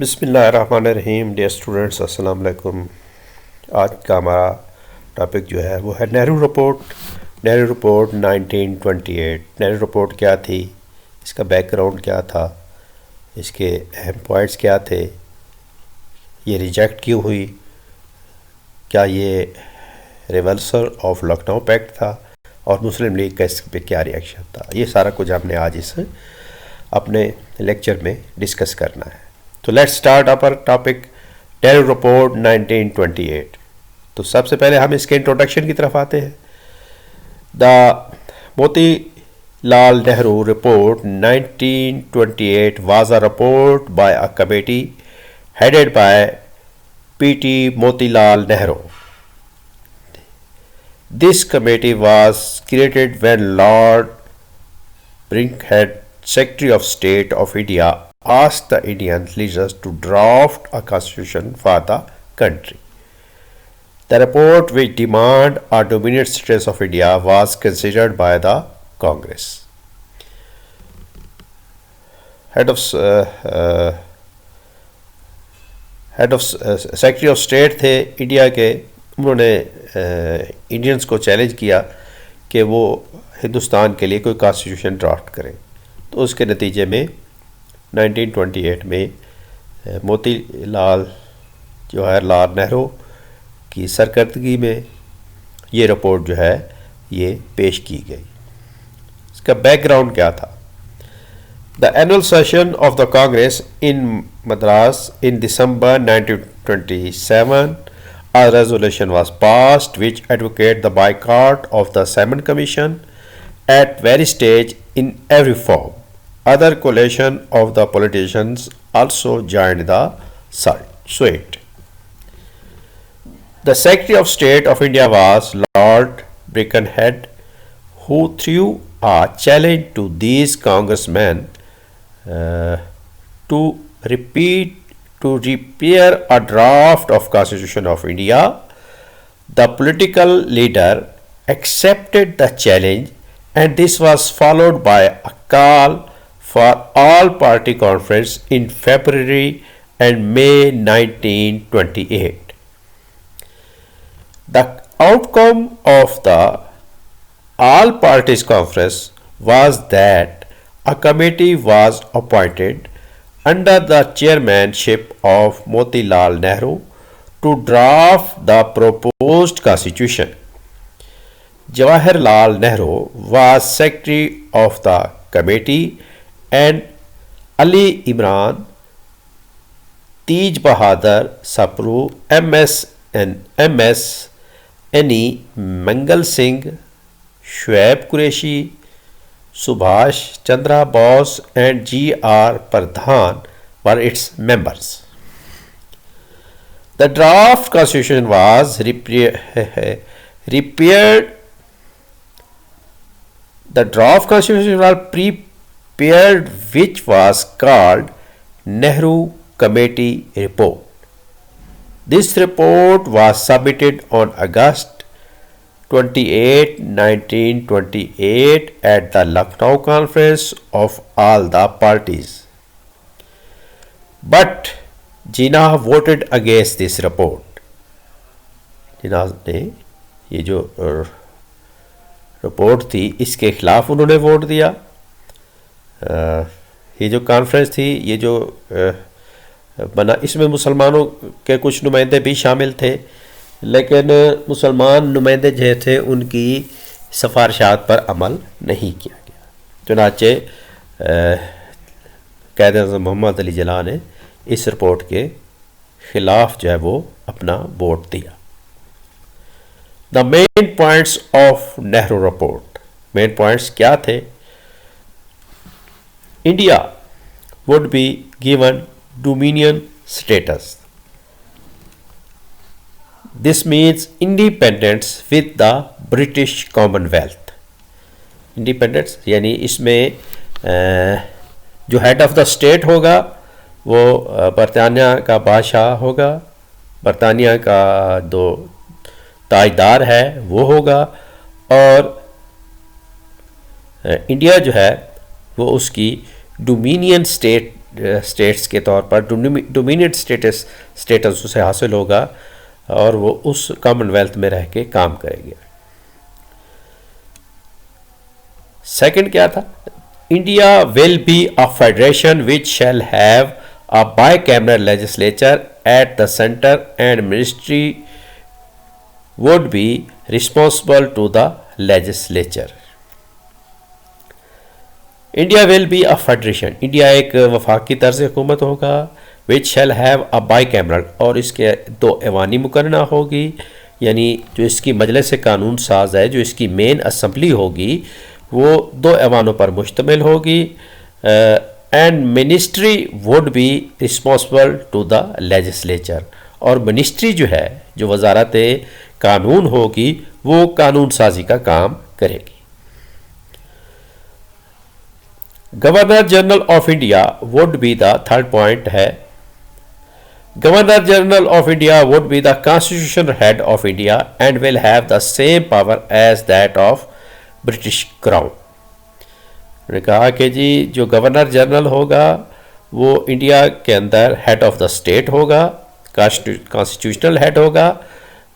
बिस्मिल्लाहिर्रहमानिर्रहीम। Dear students, अस्सलाम वालेकुम। आज का हमारा टॉपिक जो है वो है Nehru report. Nehru report 1928। Nehru report क्या थी, इसका बैकग्राउंड क्या था, इसके अहम पॉइंट्स क्या थे, ये रिजेक्ट क्यों हुई, क्या ये रिवर्सल ऑफ लखनऊ पैक्ट था और मुस्लिम लीग का इस पर क्या रिएक्शन था, ये सारा कुछ हमने आज इस अपने लेक्चर में डिस्कस करना है। तो let's start upper topic Nehru report 1928। तो सबसे पहले हम इसके इंट्रोडक्शन की तरफ आते हैं। The Motilal Nehru report 1928 was a report by a committee headed by P.T. Motilal Nehru. This committee was created when Lord Brinkhead, Secretary of State of India, asked the Indian leaders to draft a constitution for the country. The report, which demanded a dominant status of India, was considered by the Congress. Secretary of State थे India के, उन्होंने Indians को challenge किया कि वो हिंदुस्तान के लिए कोई कॉन्स्टिट्यूशन ड्राफ्ट करें। तो उसके नतीजे में 1928 में मोतीलाल जो है लाल नेहरू की सरकर्दगी में ये रिपोर्ट जो है ये पेश की गई। इसका बैकग्राउंड क्या था? The annual session of the Congress in Madras in December 1927 a resolution was passed which advocated the boycott of the Simon Commission at various stages in every form. Other coalition of the politicians also joined the suit. The Secretary of State of India was Lord Birkenhead, who threw a challenge to these congressmen to repair a draft of Constitution of India. The political leader accepted the challenge, and this was followed by a call for all party conference in February and May 1928. The outcome of the all parties conference was that a committee was appointed under the chairmanship of Motilal Nehru to draft the proposed constitution. Jawaharlal Nehru was secretary of the committee and Ali Imran, Tej Bahadur Sapru, MS N.E. Mangal Singh, Shoaib Qureshi, Subhash Chandra Bose and G.R. Pradhan were its members. The draft constitution was repaired. The draft constitution was prepared, which was called Nehru Committee Report. This report was submitted on August 28, 1928 at the Lucknow Conference of all the parties. But Jinnah voted against this report. जिन्ना ने ये जो report थी इसके खिलाफ उन्होंने vote दिया। ये जो कॉन्फ्रेंस थी, ये जो बना, इसमें मुसलमानों के कुछ नुमाइंदे भी शामिल थे, लेकिन मुसलमान नुमाइंदे जो थे उनकी सिफारिशात पर अमल नहीं किया गया। चुनाचे क़ायद-ए-आज़म मोहम्मद अली जिन्ना ने इस रिपोर्ट के ख़िलाफ़ जो है वो अपना वोट दिया। The main points of Nehru report, main points क्या थे? India would be given dominion status. This means independence with the British Commonwealth. Independence यानी इसमें जो हेड ऑफ द स्टेट होगा वो बरतानिया का बादशाह होगा, बरतानिया का जो ताजदार है वो होगा, और इंडिया जो है वो उसकी डोमिनियन स्टेट स्टेट्स के तौर पर डोमिनेंट स्टेटस उसे हासिल होगा और वो उस कॉमनवेल्थ में रह के काम करेंगे। सेकंड क्या था? India will be a federation which shall have a bicameral legislature at the centre and ministry would be responsible to the legislature. India will be a federation, India एक वफाकी तर्ज हुकूमत होगा, विच शैल हैव अ बाइकैमरल, और इसके दो ऐवानी मुकर्रना होगी, यानी जो इसकी मजलिस कानून साज है, जो इसकी मेन असम्बली होगी वो दो ऐवानों पर मुश्तमिल होगी। And ministry would be responsible to the legislature, और मिनिस्ट्री जो है, जो वजारत कानून होगी, वो कानून साजी का काम करेगी। Governor general of India would be the third point है, governor general of India would be the constitutional head of India and will have the same power as that of British crown. उन्होंने कहा कि जी जो governor general होगा वो India के अंदर head of the state होगा, कॉन्स्टिट्यूशनल हेड होगा,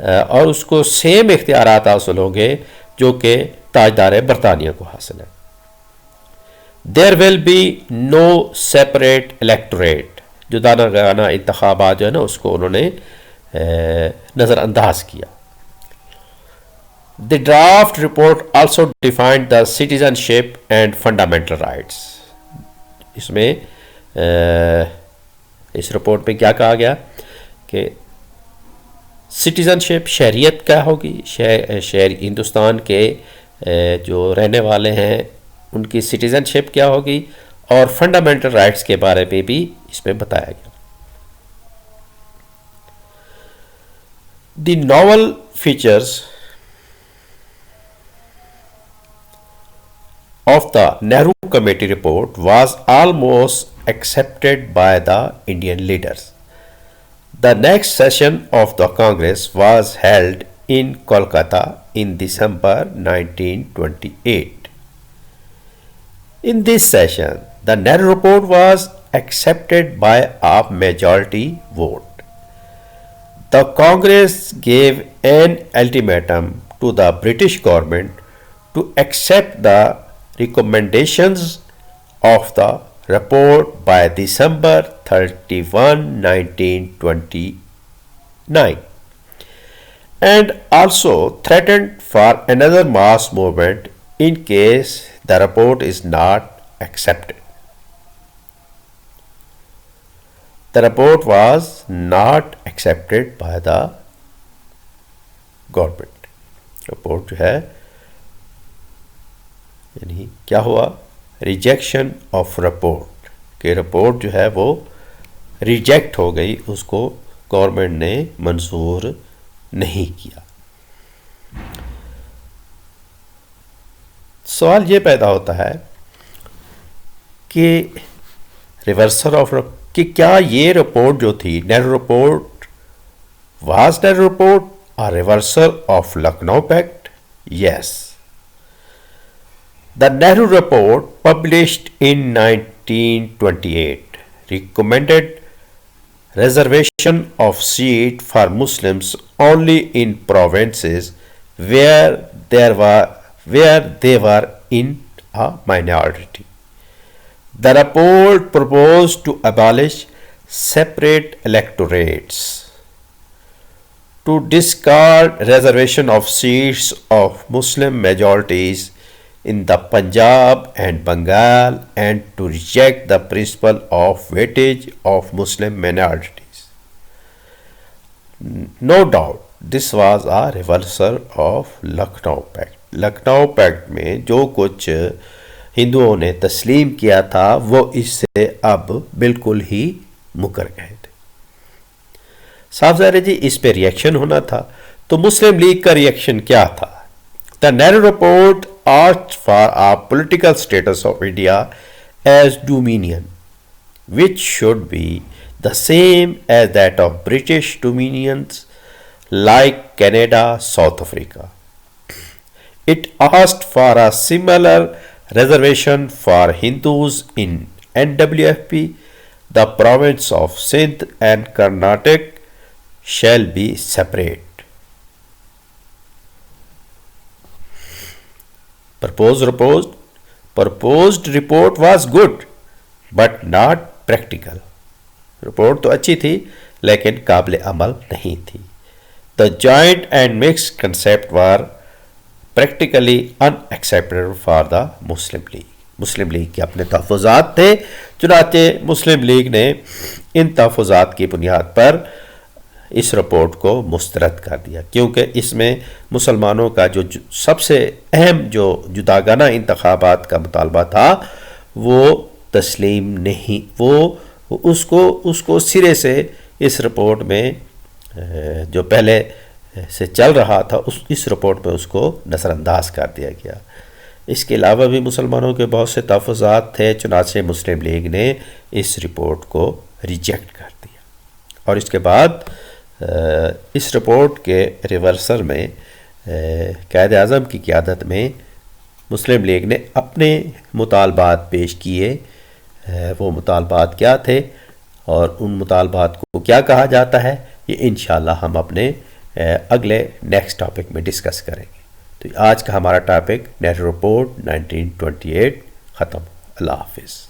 और उसको सेम इख्तियारात हासिल होंगे जो कि ताजदार बरतानिया को हासिल है। There will be no separate electorate, जुदाना इंतखाबात जो है ना उसको उन्होंने नज़रअंदाज किया। The draft report also defined the citizenship and fundamental rights. इसमें इस रिपोर्ट में क्या कहा गया कि सिटीजनशिप शहरियत क्या होगी, शहर हिंदुस्तान के जो रहने वाले हैं उनकी सिटीजनशिप क्या होगी, और फंडामेंटल राइट्स के बारे में भी इसमें बताया गया। The novel features of the Nehru Committee report was almost accepted by the Indian leaders. The next session of the Congress was held in Kolkata in December 1928. In this session, the Nehru report was accepted by a majority vote. The Congress gave an ultimatum to the British government to accept the recommendations of the report by December 31, 1929, and also threatened for another mass movement in case the report is not accepted. The report was not accepted by the government. report जो है यानी क्या हुआ, rejection of report, कि report जो है वो reject हो गई, उसको गवर्नमेंट ने मंजूर नहीं किया। सवाल ये पैदा होता है कि रिवर्सल ऑफ, कि क्या ये रिपोर्ट जो थी Nehru report, was Nehru report a reversal of Lucknow pact? Yes. The Nehru report published in 1928 recommended reservation of seat for Muslims only in provinces where they were in a minority. The report proposed to abolish separate electorates, to discard reservation of seats of Muslim majorities in the Punjab and Bengal, and to reject the principle of weightage of Muslim minorities. No doubt this was a reversal of Lucknow Pact. Lucknow pact में जो कुछ हिंदुओं ने तस्लीम किया था वो इससे अब बिल्कुल ही मुकर गए थे। साफ ज़ाहिर है जी इस पे रिएक्शन होना था, तो मुस्लिम लीग का रिएक्शन क्या था? The Nehru report asked for a political status of India as dominion, which should be the same as that of British dominions like Canada, South Africa. It asked for a similar reservation for Hindus in NWFP, the province of Sindh and Karnataka shall be separate. proposed report was good but not practical। Report तो अच्छी थी लेकिन काबिल अमल नहीं थी। The joint and mix concept were practically unacceptable for the Muslim League. Muslim League के अपने तहफ़्फ़ुज़ात थे, चुनांचे मुस्लिम लीग ने इन तहफ़्फ़ुज़ात की बुनियाद पर इस रिपोर्ट को मुस्तरद कर दिया, क्योंकि इसमें मुसलमानों का जो सबसे अहम जो जुदागाना इंतखाबात का मुतालबा था वो तस्लीम नहीं, वो उसको सिरे से इस रिपोर्ट में जो पहले से चल रहा था इस रिपोर्ट में उसको नज़रअंदाज कर दिया गया। इसके अलावा भी मुसलमानों के बहुत से तहफ़्फ़ुज़ात थे, चुनांचे मुस्लिम लीग ने इस रिपोर्ट को रिजेक्ट कर दिया। और इसके बाद इस रिपोर्ट के रिवर्सल में कायद आज़म की क़यादत में मुस्लिम लीग ने अपने मुतालबात पेश किए। वो मुतालबात क्या थे और उन मुतालबात को क्या कहा जाता है, ये इंशाअल्लाह हम अपने अगले नेक्स्ट टॉपिक में डिस्कस करेंगे। तो आज का हमारा टॉपिक नेहरू रिपोर्ट 1928 ख़त्म। अल्लाह हाफ़िज़।